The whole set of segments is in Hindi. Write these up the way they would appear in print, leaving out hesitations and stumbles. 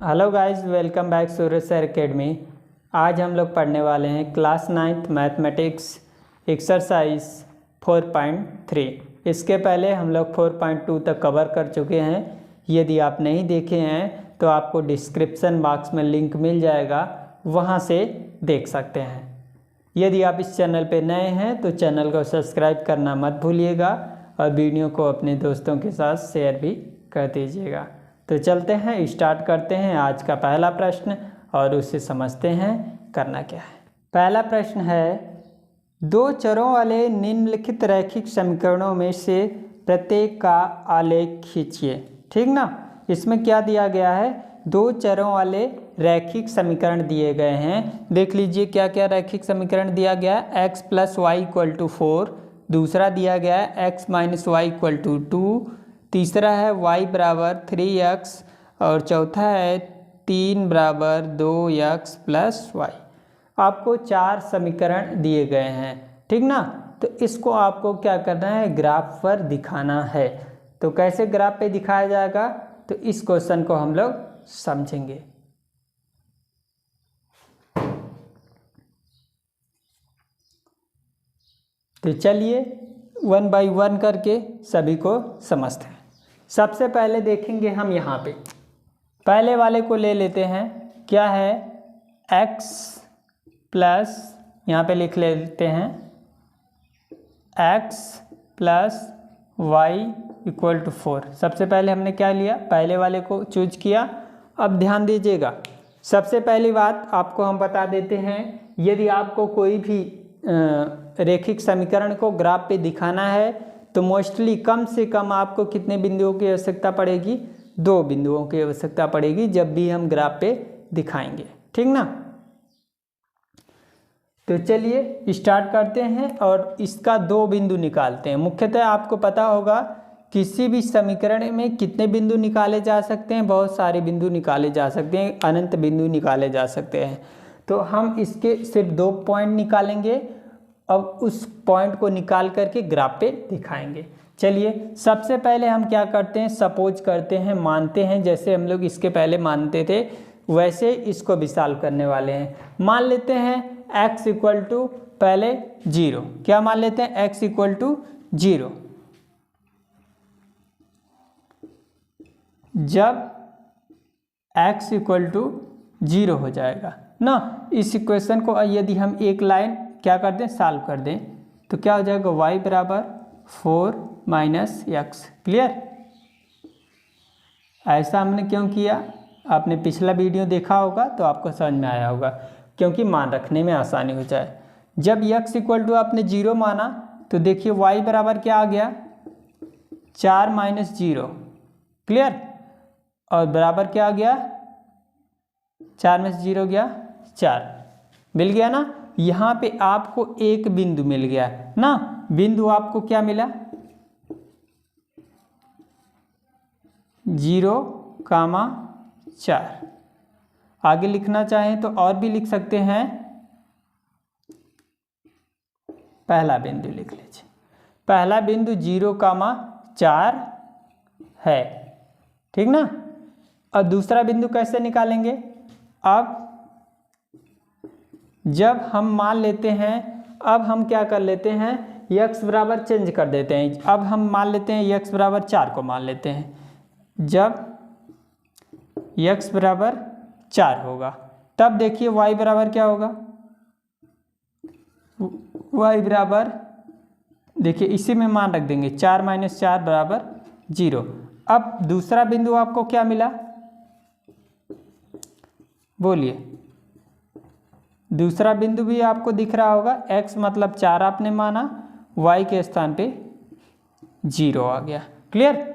हेलो गाइस, वेलकम बैक सूरज सर एकेडमी। आज हम लोग पढ़ने वाले हैं क्लास 9th मैथमेटिक्स एक्सरसाइज 4.3। इसके पहले हम लोग 4.2 तक कवर कर चुके हैं। यदि आप नहीं देखे हैं तो आपको डिस्क्रिप्शन बॉक्स में लिंक मिल जाएगा, वहां से देख सकते हैं। यदि आप इस चैनल पे नए हैं तो चैनल को सब्सक्राइब करना मत भूलिएगा और वीडियो को अपने दोस्तों के साथ शेयर भी कर दीजिएगा। तो चलते हैं, स्टार्ट करते हैं आज का पहला प्रश्न और उसे समझते हैं करना क्या है। पहला प्रश्न है, दो चरों वाले निम्नलिखित रैखिक समीकरणों में से प्रत्येक का आलेख खींचिए। ठीक ना, इसमें क्या दिया गया है, दो चरों वाले रैखिक समीकरण दिए गए हैं। देख लीजिए क्या क्या रैखिक समीकरण दिया गया है। x + y = 4, दूसरा दिया गया है x - y = 2, तीसरा है y = 3x और चौथा है 3 = 2x + y। आपको 4 समीकरण दिए गए हैं, ठीक ना। तो इसको आपको क्या करना है, ग्राफ पर दिखाना है। तो कैसे ग्राफ पे दिखाया जाएगा, तो इस क्वेश्चन को हम लोग समझेंगे। तो चलिए 1 बाय 1 करके सभी को समझते हैं। सबसे पहले देखेंगे हम यहाँ पे पहले वाले को ले लेते हैं। क्या है, x प्लस, यहाँ पे लिख लेते हैं x + y = 4। सबसे पहले हमने क्या लिया, पहले वाले को चूज किया। अब ध्यान दीजिएगा, सबसे पहली बात आपको हम बता देते हैं, यदि आपको कोई भी रैखिक समीकरण को ग्राफ पे दिखाना है तो मोस्टली कम से कम आपको कितने बिंदुओं की आवश्यकता पड़ेगी, 2 बिंदुओं की आवश्यकता पड़ेगी जब भी हम ग्राफ पे दिखाएंगे, ठीक ना। तो चलिए स्टार्ट करते हैं और इसका 2 बिंदु निकालते हैं। मुख्यतः आपको पता होगा किसी भी समीकरण में कितने बिंदु निकाले जा सकते हैं, बहुत सारे बिंदु निकाले जा सकते हैं, अनंत बिंदु निकाले जा सकते हैं। तो हम इसके सिर्फ 2 पॉइंट निकालेंगे, अब उस पॉइंट को निकाल करके ग्राफ पे दिखाएंगे। चलिए सबसे पहले हम क्या करते हैं, सपोज करते हैं, मानते हैं, जैसे हम लोग इसके पहले मानते थे वैसे इसको भी सॉल्व करने वाले हैं। मान लेते हैं x = पहले 0। क्या मान लेते हैं, x = 0। जब x = 0 हो जाएगा ना, इस इक्वेशन को यदि हम एक लाइन क्या कर दें, सॉल्व कर दें, तो क्या हो जाएगा, y = 4 - x। क्लियर। ऐसा हमने क्यों किया, आपने पिछला वीडियो देखा होगा तो आपको समझ में आया होगा, क्योंकि मान रखने में आसानी हो जाए। जब x = आपने 0 माना तो देखिए y बराबर क्या आ गया, 4 - 0। क्लियर। और बराबर क्या आ गया, 4 में से 0 गया 4, मिल गया ना। यहाँ पे आपको एक बिंदु मिल गया ना, बिंदु आपको क्या मिला, 0,4। आगे लिखना चाहें तो और भी लिख सकते हैं, पहला बिंदु लिख लीजिए। पहला बिंदु 0,4 है, ठीक ना। और दूसरा बिंदु कैसे निकालेंगे, अब जब हम मान लेते हैं, अब हम क्या कर लेते हैं, x बराबर चेंज कर देते हैं। अब हम मान लेते हैं x = 4 को मान लेते हैं। जब x = 4 होगा तब देखिए y बराबर क्या होगा, y बराबर, देखिए इसी में मान रख देंगे, 4 - 4 = 0। अब दूसरा बिंदु आपको क्या मिला, बोलिए। दूसरा बिंदु भी आपको दिख रहा होगा, x मतलब 4 आपने माना, y के स्थान पे 0 आ गया। क्लियर।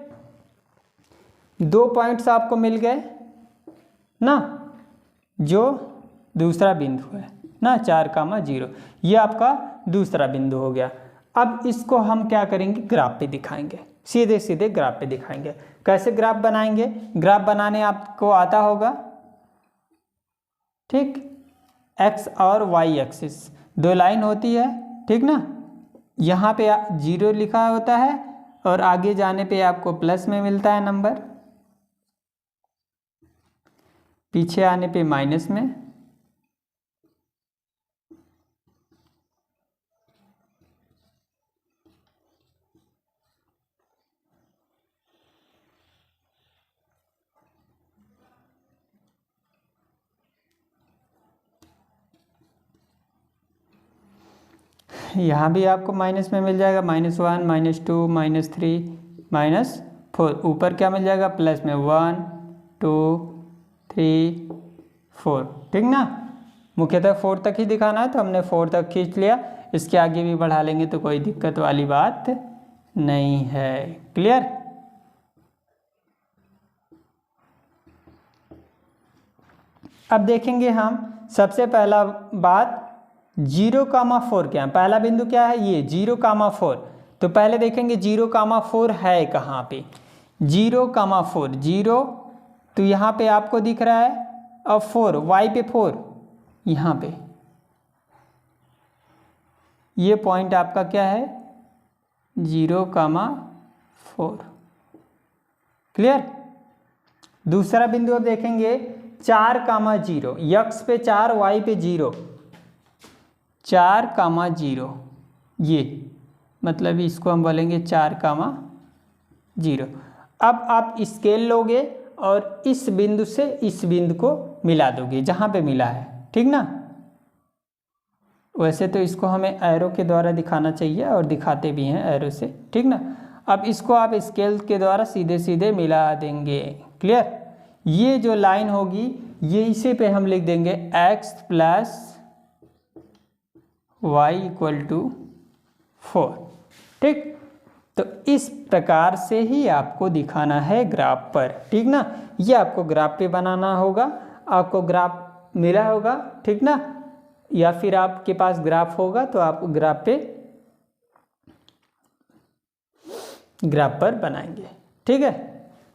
2 पॉइंट्स आपको मिल गए ना, जो दूसरा बिंदु है ना, 4,0, ये आपका दूसरा बिंदु हो गया। अब इसको हम क्या करेंगे, ग्राफ पे दिखाएंगे, सीधे सीधे ग्राफ पे दिखाएंगे। कैसे ग्राफ बनाएंगे, ग्राफ बनाने आपको आता होगा, ठीक। x और y एक्सिस 2 लाइन होती है, ठीक ना। यहाँ पे 0 लिखा होता है और आगे जाने पे आपको प्लस में मिलता है नंबर। पीछे आने पे माइनस में, यहाँ भी आपको माइनस में मिल जाएगा, -1 -2 -3 -4। ऊपर क्या मिल जाएगा, प्लस में 1 2 3 4। ठीक ना, मुख्यतः 4 तक ही दिखाना है तो हमने 4 तक खींच लिया। इसके आगे भी बढ़ा लेंगे तो कोई दिक्कत वाली बात नहीं है। क्लियर। अब देखेंगे हम सबसे पहला बात 0,4 क्या है। पहला बिंदु क्या है, ये 0,4। तो पहले देखेंगे 0,4 है कहाँ पे। 0,4 0 तो यहाँ पे आपको दिख रहा है, अब 4 y पे 4 यहाँ पे, ये पॉइंट आपका क्या है 0,4। क्लियर। दूसरा बिंदु अब देखेंगे 4,0, x पे 4 y पे 0, 4,0, ये मतलब इसको हम बोलेंगे 4,0। अब आप स्केल लोगे और इस बिंदु से इस बिंदु को मिला दोगे जहाँ पे मिला है। ठीक ना, वैसे तो इसको हमें एरो के द्वारा दिखाना चाहिए और दिखाते भी हैं एरो से। ठीक ना, अब इसको आप स्केल के द्वारा सीधे सीधे मिला देंगे। क्लियर। ये जो लाइन होगी ये इसी पे हम लिख देंगे x + y = 4। ठीक, तो इस प्रकार से ही आपको दिखाना है ग्राफ पर। ठीक ना, ये आपको ग्राफ पे बनाना होगा। आपको ग्राफ मिला होगा, ठीक ना, या फिर आपके पास ग्राफ होगा तो आप ग्राफ पर बनाएंगे। ठीक है,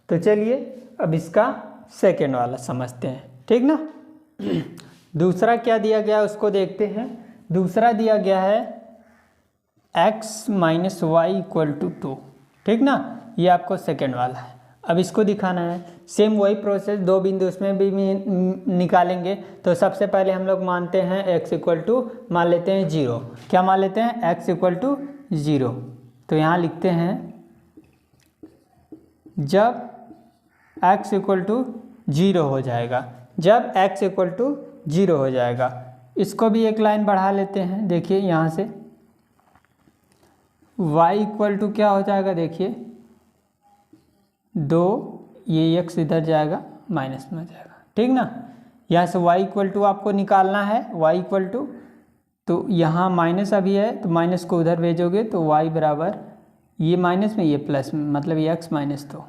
तो चलिए अब इसका सेकेंड वाला समझते हैं। ठीक ना, दूसरा क्या दिया गया उसको देखते हैं। दूसरा दिया गया है x - y = 2। ठीक ना, ये आपको सेकेंड वाला है। अब इसको दिखाना है, सेम वही प्रोसेस, दो बिंदु उसमें भी निकालेंगे। तो सबसे पहले हम लोग मानते हैं x = मान लेते हैं 0। क्या मान लेते हैं, x = 0। तो यहाँ लिखते हैं जब x = 0 हो जाएगा, जब x = 0 हो जाएगा। इसको भी एक लाइन बढ़ा लेते हैं। देखिए यहाँ से y = क्या हो जाएगा, देखिए 2, ये x इधर जाएगा माइनस में हो जाएगा। ठीक ना, यहाँ से y = आपको निकालना है, y = तो यहाँ माइनस अभी है तो माइनस को उधर भेजोगे तो y बराबर ये माइनस में ये प्लस में, मतलब ये x - 2।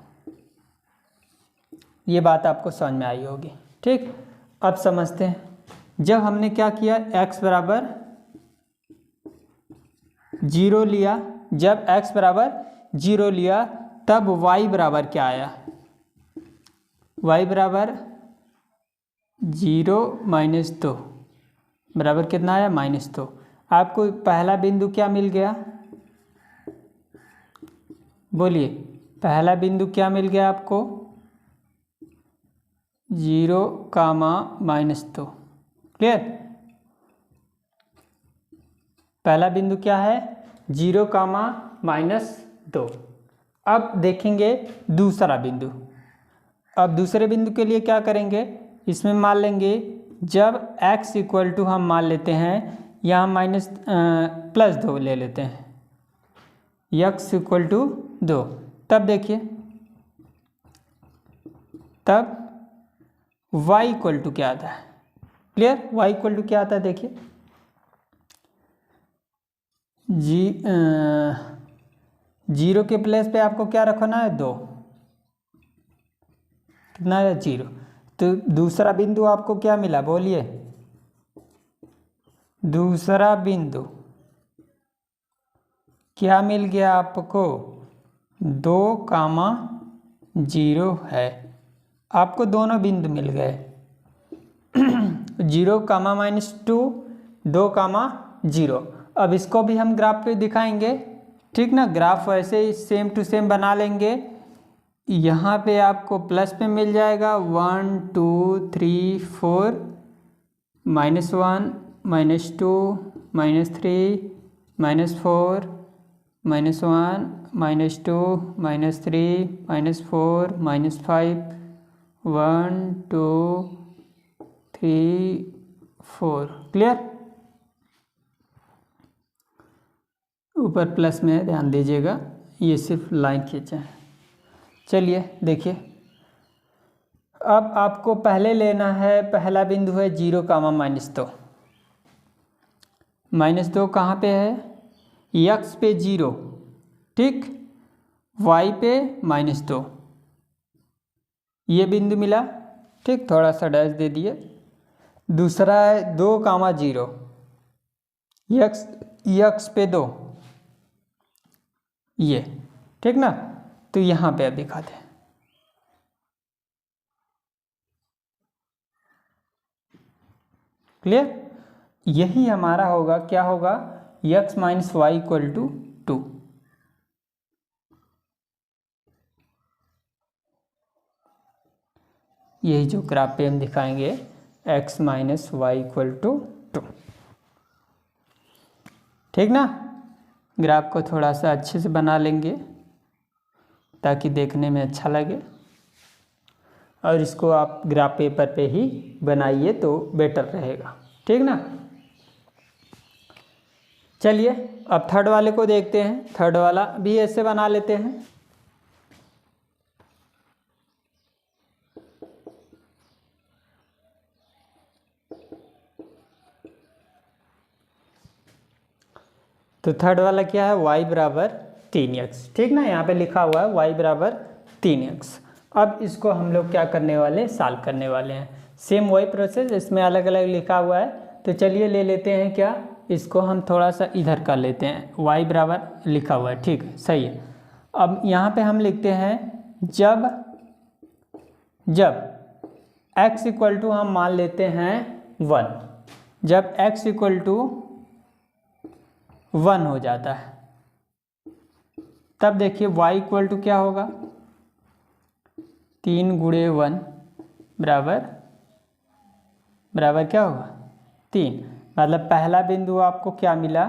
ये बात आपको समझ में आई होगी। ठीक, अब समझते हैं। जब हमने क्या किया, x बराबर 0 लिया, जब x बराबर 0 लिया तब y बराबर क्या आया, y बराबर 0 - 2 बराबर कितना आया, -2। आपको पहला बिंदु क्या मिल गया, बोलिए, पहला बिंदु क्या मिल गया आपको, 0, -2। क्लियर। पहला बिंदु क्या है, 0, -2। अब देखेंगे दूसरा बिंदु। अब दूसरे बिंदु के लिए क्या करेंगे, इसमें मान लेंगे जब x = हम मान लेते हैं यहाँ +2 ले लेते हैं, x = 2। तब देखिए, तब y = क्या आता है, क्लियर, y = क्या आता है, देखिए 0 के प्लेस पे आपको क्या रखना है, 2, कितना है 0। तो दूसरा बिंदु आपको क्या मिला, बोलिए, दूसरा बिंदु क्या मिल गया आपको, 2, 0 है। आपको दोनों बिंदु मिल गए 0, -2, 2, 0। अब इसको भी हम ग्राफ पे दिखाएंगे। ठीक ना, ग्राफ वैसे ही सेम टू सेम बना लेंगे। यहाँ पे आपको प्लस पे मिल जाएगा 1 2 3 4 -1 -2 -3 -4 -1 -2 -3 -4 -5 1 2 3 4 क्लियर। ऊपर प्लस में ध्यान दीजिएगा, ये सिर्फ लाइन खींचा है। चलिए देखिए, अब आपको पहले लेना है, पहला बिंदु है 0, -2। -2 कहाँ पे है? x पे 0, ठीक, y पे -2, ये बिंदु मिला, ठीक, थोड़ा सा डैश दे दिए। दूसरा है 2, 0, x पे 2, ये, ठीक ना। तो यहाँ पे अब दिखाते हैं, क्लियर। यही हमारा होगा, क्या होगा, x - y = 2। यही जो ग्राफ पे हम दिखाएंगे x - y = 2, ठीक ना। ग्राफ को थोड़ा सा अच्छे से बना लेंगे ताकि देखने में अच्छा लगे, और इसको आप ग्राफ पेपर पे ही बनाइए तो बेटर रहेगा, ठीक ना। चलिए अब थर्ड वाले को देखते हैं। थर्ड वाला भी ऐसे बना लेते हैं। तो थर्ड वाला क्या है, y = 3x, ठीक ना। यहाँ पे लिखा हुआ है y = 3x। अब इसको हम लोग क्या करने वाले हैं, सॉल्व करने वाले हैं। सेम वही प्रोसेस, इसमें अलग अलग लिखा हुआ है। तो चलिए ले लेते हैं, क्या, इसको हम थोड़ा सा इधर कर लेते हैं। y बराबर लिखा हुआ है, ठीक है, सही है। अब यहाँ पे हम लिखते हैं जब x = हम मान लेते हैं 1, जब x = 1 हो जाता है, तब देखिए y = क्या होगा, 3 × 1 बराबर क्या होगा, 3। मतलब पहला बिंदु आपको क्या मिला,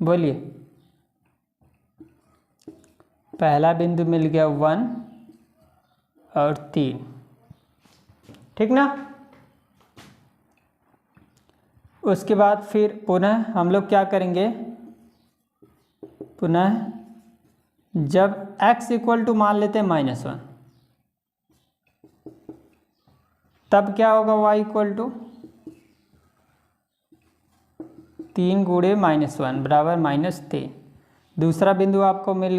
बोलिए। पहला बिंदु मिल गया 1 और 3, ठीक ना। उसके बाद फिर पुनः हम लोग क्या करेंगे, पुनः जब x = मान लेते हैं -1, तब क्या होगा, y = 3 × -1 बराबर -3। दूसरा बिंदु आपको मिल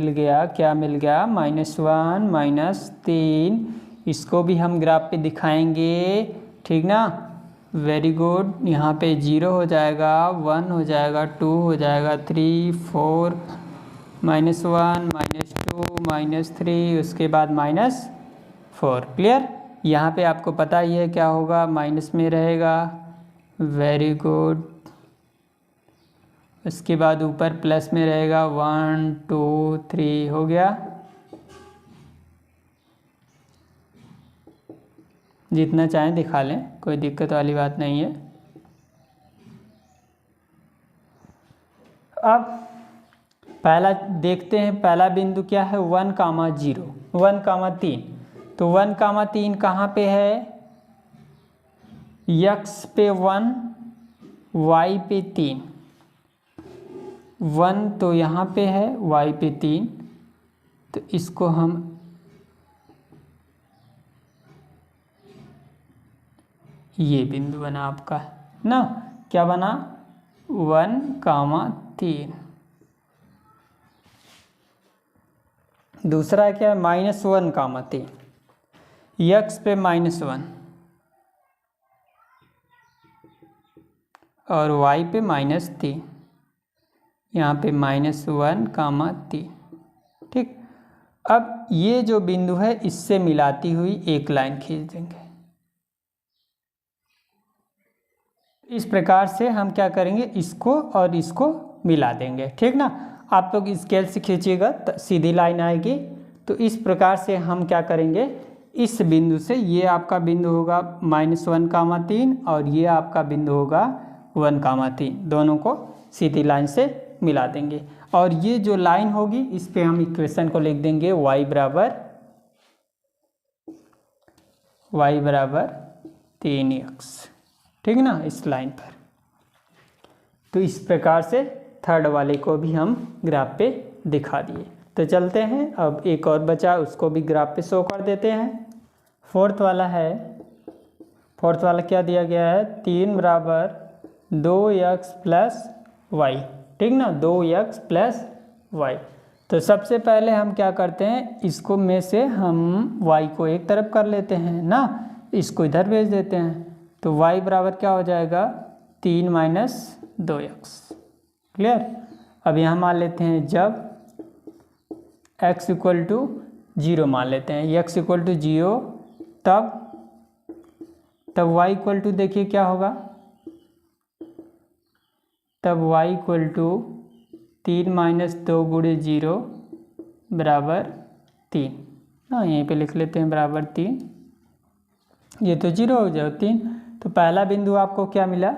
गया, क्या मिल गया, -1 -3। इसको भी हम ग्राफ पे दिखाएंगे, ठीक ना। Very good. यहाँ पे 0 हो जाएगा, 1 हो जाएगा, 2 हो जाएगा, 3 4 -1 -2 -3, उसके बाद -4, क्लियर। यहाँ पे आपको पता ही है क्या होगा, माइनस में रहेगा। Very good. उसके बाद ऊपर प्लस में रहेगा, 1 2 3 हो गया। जितना चाहें दिखा लें, कोई दिक्कत वाली बात नहीं है। अब पहला देखते हैं, पहला बिंदु क्या है, 1, 0 1, 3। तो 1, 3 कहाँ पे है, x पे 1 y पे 3, 1 तो यहाँ पे है, y पे 3। तो इसको हम ये बिंदु बना आपका ना, क्या बना, 1, 3। दूसरा क्या है, -1, 3, x पे -1 और y पे -3, यहाँ पे -1, 3, ठीक। अब ये जो बिंदु है, इससे मिलाती हुई एक लाइन खींच देंगे, इस प्रकार से हम क्या करेंगे, इसको और इसको मिला देंगे, ठीक ना। आप लोग स्केल से खींचिएगा तो सीधी लाइन आएगी। तो इस प्रकार से हम क्या करेंगे, इस बिंदु से ये आपका बिंदु होगा -1,3 और ये आपका बिंदु होगा 1,3, दोनों को सीधी लाइन से मिला देंगे। और ये जो लाइन होगी इस पे हम इक्वेशन को लिख देंगे y बराबर 3x, ठीक ना, इस लाइन पर। तो इस प्रकार से थर्ड वाले को भी हम ग्राफ पे दिखा दिए। तो चलते हैं, अब एक और बचा, उसको भी ग्राफ पे शो कर देते हैं। फोर्थ वाला क्या दिया गया है, 3 बराबर 2x प्लस वाई, ठीक ना, 2x प्लस वाई। तो सबसे पहले हम क्या करते हैं, इसको में से हम y को एक तरफ कर लेते हैं ना, इसको इधर भेज देते हैं। तो y बराबर क्या हो जाएगा, 3 माइनस 2x, क्लियर। अब यहाँ मान लेते हैं जब x इक्वल टू 0 मान लेते हैं, x इक्वल टू 0 तब y इक्वल टू देखिए क्या होगा, तब y इक्वल टू 3 माइनस 2 गुणे 0 बराबर 3। हाँ, यहीं पे लिख लेते हैं बराबर 3, ये तो 0 हो जाए 3। तो पहला बिंदु आपको क्या मिला,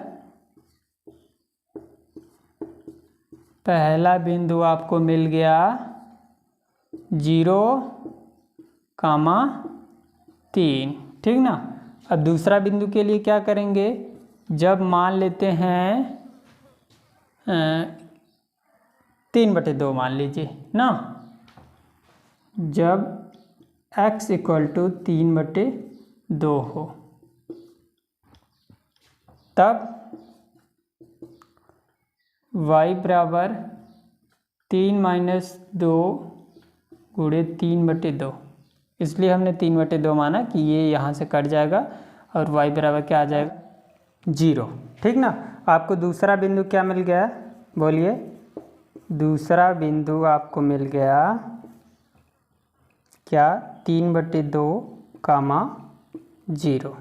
पहला बिंदु आपको मिल गया 0,3, ठीक ना। अब दूसरा बिंदु के लिए क्या करेंगे, जब मान लेते हैं 3/2 मान लीजिए ना, जब x इक्वल टू 3/2 हो तब y बराबर 3 माइनस 2 गुणे 3/2, इसलिए हमने 3/2 माना कि ये यहाँ से कट जाएगा और y बराबर क्या आ जाएगा, 0, ठीक ना। आपको दूसरा बिंदु क्या मिल गया, बोलिए, दूसरा बिंदु आपको मिल गया क्या, 3/2, 0,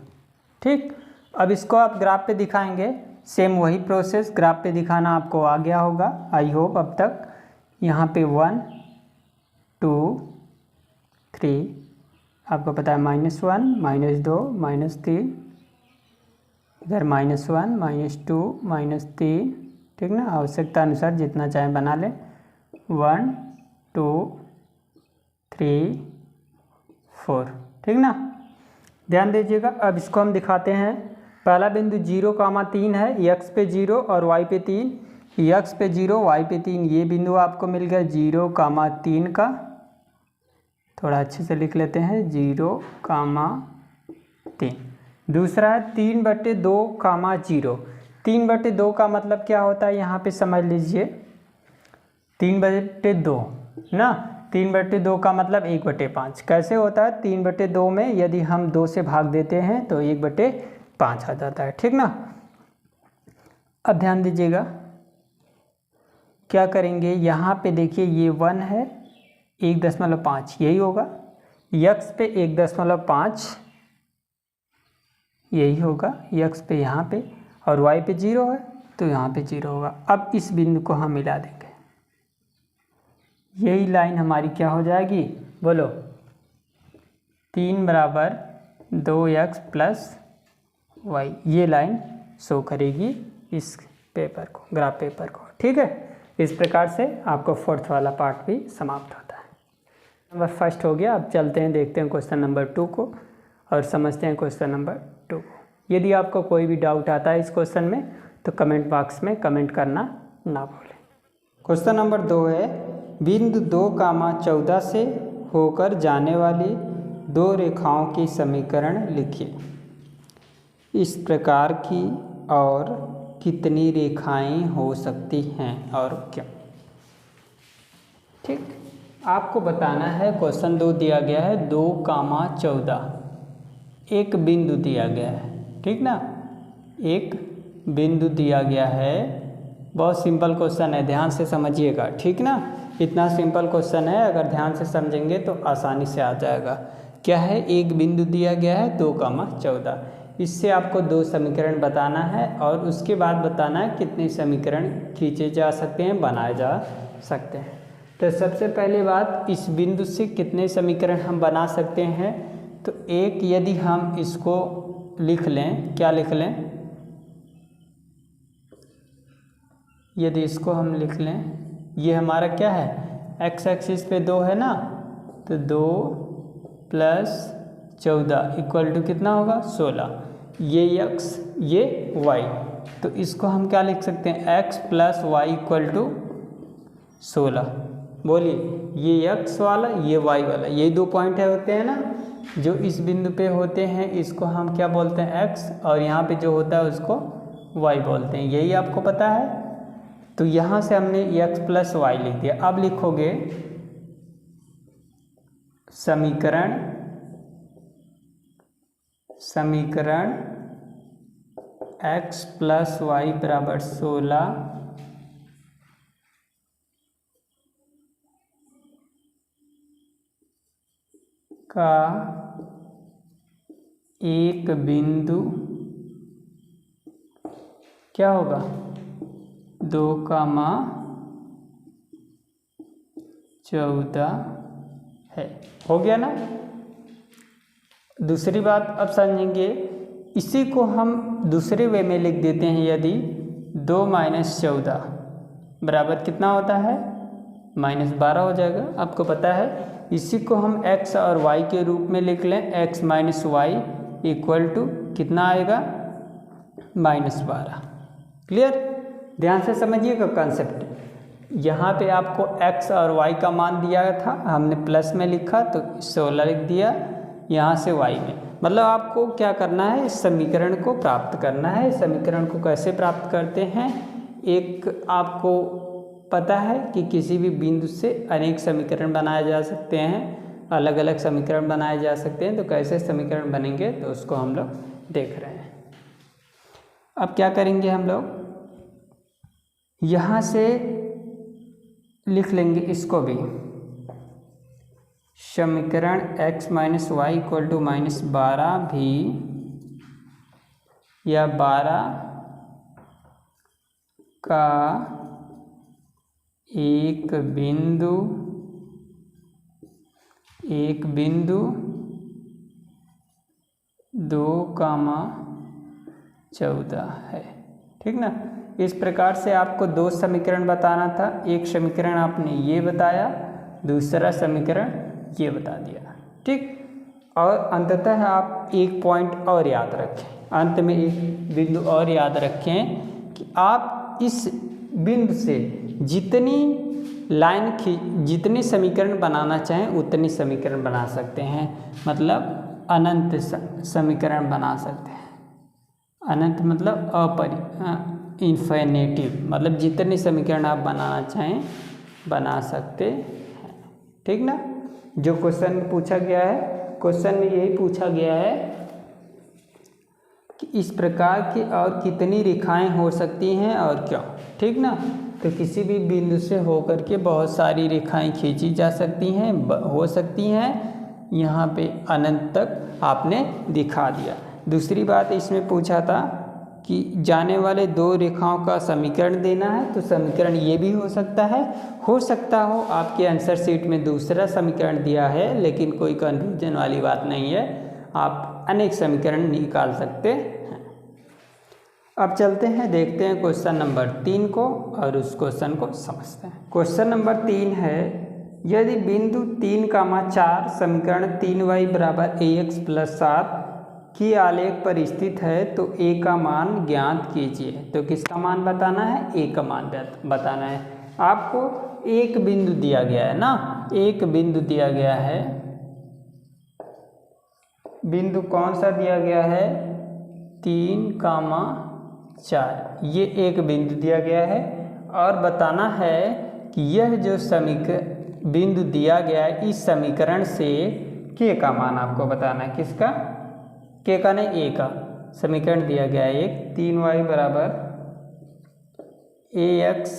ठीक। अब इसको आप ग्राफ पे दिखाएंगे, सेम वही प्रोसेस ग्राफ पे दिखाना आपको आ गया होगा, आई होप। अब तक यहाँ पे 1 2 3 आपको पता है, -1 -2 -3, इधर -1 -2 -3, ठीक ना। आवश्यकता अनुसार जितना चाहे बना लें, 1 2 3 4, ठीक ना। ध्यान दीजिएगा। अब इसको हम दिखाते हैं। पहला बिंदु 0,3 है, x पे 0 और y पे 3, x पे 0 y पे 3, ये बिंदु आपको मिल गया 0,3 का। थोड़ा अच्छे से लिख लेते हैं, 0,3। दूसरा है 3/2, 0। 3/2 का मतलब क्या होता है, यहाँ पे समझ लीजिए, 3/2 ना, 3/2 का मतलब 1/5 कैसे होता है, 3/2 में यदि हम 2 से भाग देते हैं तो 1/5 आ जाता है, ठीक ना। अब ध्यान दीजिएगा क्या करेंगे, यहाँ पे देखिए ये 1 है, 1.5 यही होगा, x पे 1.5 यही होगा, x पे यहाँ पे, और y पे 0 है तो यहाँ पे 0 होगा। अब इस बिंदु को हम मिला देंगे, यही लाइन हमारी क्या हो जाएगी, बोलो, 3 बराबर 2x प्लस y, ये लाइन शो करेगी इस पेपर को, ग्राफ पेपर को, ठीक है। इस प्रकार से आपको फोर्थ वाला पार्ट भी समाप्त होता है। नंबर फर्स्ट हो गया। अब चलते हैं, देखते हैं क्वेश्चन नंबर 2 को और समझते हैं क्वेश्चन नंबर 2 को। यदि आपको कोई भी डाउट आता है इस क्वेश्चन में तो कमेंट बॉक्स में कमेंट करना ना भूलें। क्वेश्चन नंबर 2 है, बिंदु 2,14 से होकर जाने वाली 2 रेखाओं की समीकरण लिखिए। इस प्रकार की और कितनी रेखाएं हो सकती हैं और क्या, ठीक। आपको बताना है, क्वेश्चन 2 दिया गया है 2,14, एक बिंदु दिया गया है, ठीक ना, एक बिंदु दिया गया है। बहुत सिंपल क्वेश्चन है, ध्यान से समझिएगा, ठीक ना। इतना सिंपल क्वेश्चन है, अगर ध्यान से समझेंगे तो आसानी से आ जाएगा। क्या है, एक बिंदु दिया गया है 2,14, इससे आपको 2 समीकरण बताना है और उसके बाद बताना है कितने समीकरण खींचे जा सकते हैं, बनाए जा सकते हैं। तो सबसे पहली बात, इस बिंदु से कितने समीकरण हम बना सकते हैं। तो एक यदि हम इसको लिख लें, क्या लिख लें, यदि इसको हम लिख लें, ये हमारा क्या है, एक्स एक्सिस पे 2 है ना, तो 2 + 14 इक्वल टू कितना होगा 16। ये x ये y, तो इसको हम क्या लिख सकते हैं, x + y इक्वल टू 16। बोलिए, ये x वाला ये y वाला, यही 2 पॉइंट होते हैं ना जो इस बिंदु पे होते हैं, इसको हम क्या बोलते हैं x, और यहाँ पे जो होता है उसको y बोलते हैं। यही आपको पता है। तो यहाँ से हमने x + y लिख दिया। अब लिखोगे समीकरण x + y = 16 का एक बिंदु क्या होगा, 2,14 है। हो गया ना। दूसरी बात अब समझेंगे, इसी को हम दूसरे वे में लिख देते हैं। यदि 2 - 14 बराबर कितना होता है, -12 हो जाएगा। आपको पता है, इसी को हम x और y के रूप में लिख लें। x - y इक्वल टू कितना आएगा, -12। क्लियर। ध्यान से समझिएगा कॉन्सेप्ट। यहाँ पे आपको x और y का मान दिया था, हमने प्लस में लिखा तो 16 लिख दिया, यहाँ से y में। मतलब आपको क्या करना है, इस समीकरण को प्राप्त करना है। इस समीकरण को कैसे प्राप्त करते हैं, एक आपको पता है कि किसी भी बिंदु से अनेक समीकरण बनाए जा सकते हैं, अलग अलग समीकरण बनाए जा सकते हैं। तो कैसे समीकरण बनेंगे तो उसको हम लोग देख रहे हैं। अब क्या करेंगे, हम लोग यहाँ से लिख लेंगे इसको भी, समीकरण x - y इक्वल टू -12 भी, या 12 का एक बिंदु 2,14 है। ठीक ना। इस प्रकार से आपको 2 समीकरण बताना था। एक समीकरण आपने ये बताया, दूसरा समीकरण ये बता दिया। ठीक। और अंततः आप एक पॉइंट और याद रखें, अंत में एक बिंदु और याद रखें कि आप इस बिंदु से जितनी समीकरण बनाना चाहें उतनी समीकरण बना सकते हैं। मतलब अनंत समीकरण बना सकते हैं। अनंत मतलब इन्फिनिटिव, मतलब जितने समीकरण आप बनाना चाहें बना सकते हैं। ठीक ना। जो क्वेश्चन में पूछा गया है, क्वेश्चन में यही पूछा गया है कि इस प्रकार की और कितनी रेखाएं हो सकती हैं और क्यों। ठीक ना। तो किसी भी बिंदु से होकर के बहुत सारी रेखाएं खींची जा सकती हैं, हो सकती हैं। यहाँ पे अनंत तक आपने दिखा दिया। दूसरी बात इसमें पूछा था कि जाने वाले 2 रेखाओं का समीकरण देना है, तो समीकरण ये भी हो सकता हो आपके आंसर शीट में दूसरा समीकरण दिया है, लेकिन कोई कन्फ्यूजन वाली बात नहीं है, आप अनेक समीकरण निकाल सकते हैं। अब चलते हैं, देखते हैं क्वेश्चन नंबर 3 को और उस क्वेश्चन को समझते हैं। क्वेश्चन नंबर 3 है, यदि बिंदु 3,4 समीकरण 3y = ax + 7 की आलेख पर स्थित है तो a का मान ज्ञात कीजिए। तो किसका मान बताना है, a का मान बताना है। आपको एक बिंदु दिया गया है ना, एक बिंदु दिया गया है। बिंदु कौन सा दिया गया है, 3,4, ये एक बिंदु दिया गया है। और बताना है कि यह जो बिंदु दिया गया है, इस समीकरण से k का मान आपको बताना है। किसका, k का नहीं, a का। समीकरण दिया गया है एक, 3y = ax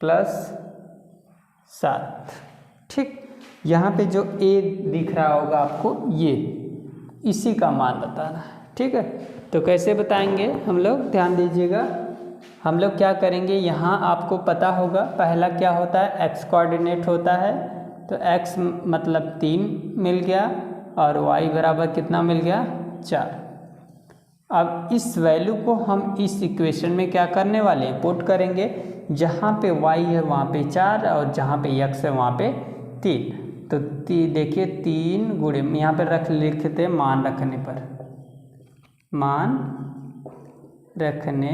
+ 7। ठीक। यहाँ पे जो a दिख रहा होगा आपको, ये इसी का मान बताना है। ठीक है। तो कैसे बताएंगे हम लोग, ध्यान दीजिएगा। हम लोग क्या करेंगे, यहाँ आपको पता होगा पहला क्या होता है, एक्स कोऑर्डिनेट होता है। तो एक्स मतलब 3 मिल गया और वाई बराबर कितना मिल गया, 4। अब इस वैल्यू को हम इस इक्वेशन में क्या करने वाले हैं, पुट करेंगे। जहाँ पे y है वहाँ पे 4 और जहाँ पे x है वहाँ पे 3। तो देखिए 3 गुणे यहाँ पे लिखते हैं मान रखने पर, मान रखने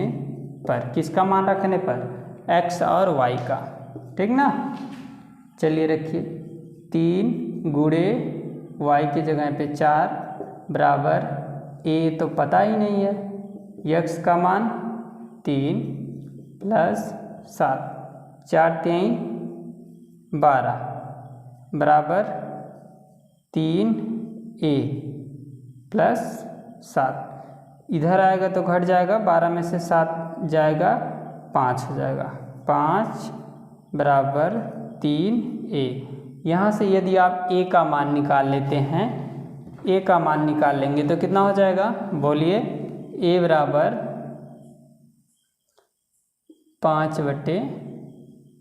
पर, किसका मान रखने पर, x और y का, ठीक ना। चलिए रखिए 3 गुणे y की जगह पे 4 बराबर a तो पता ही नहीं है, x का मान 3 प्लस 7, 4 3 12 बराबर 3a प्लस 7। इधर आएगा तो घट जाएगा, 12 में से 7 जाएगा, 5 हो जाएगा, 5 बराबर 3a। यहाँ से यदि आप a का मान निकाल लेते हैं, a का मान निकाल लेंगे तो कितना हो जाएगा, बोलिए, a बराबर 5/3।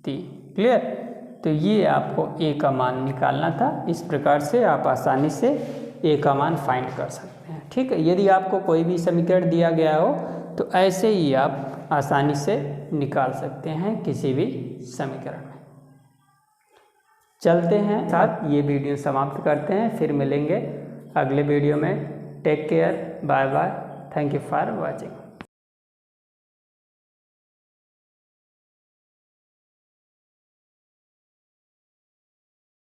क्लियर। तो ये आपको a का मान निकालना था। इस प्रकार से आप आसानी से a का मान फाइंड कर सकते हैं, ठीक है। यदि आपको कोई भी समीकरण दिया गया हो तो ऐसे ही आप आसानी से निकाल सकते हैं किसी भी समीकरण में। चलते हैं साथ ये वीडियो समाप्त करते हैं, फिर मिलेंगे अगले वीडियो में। Take care, bye bye, thank you for watching.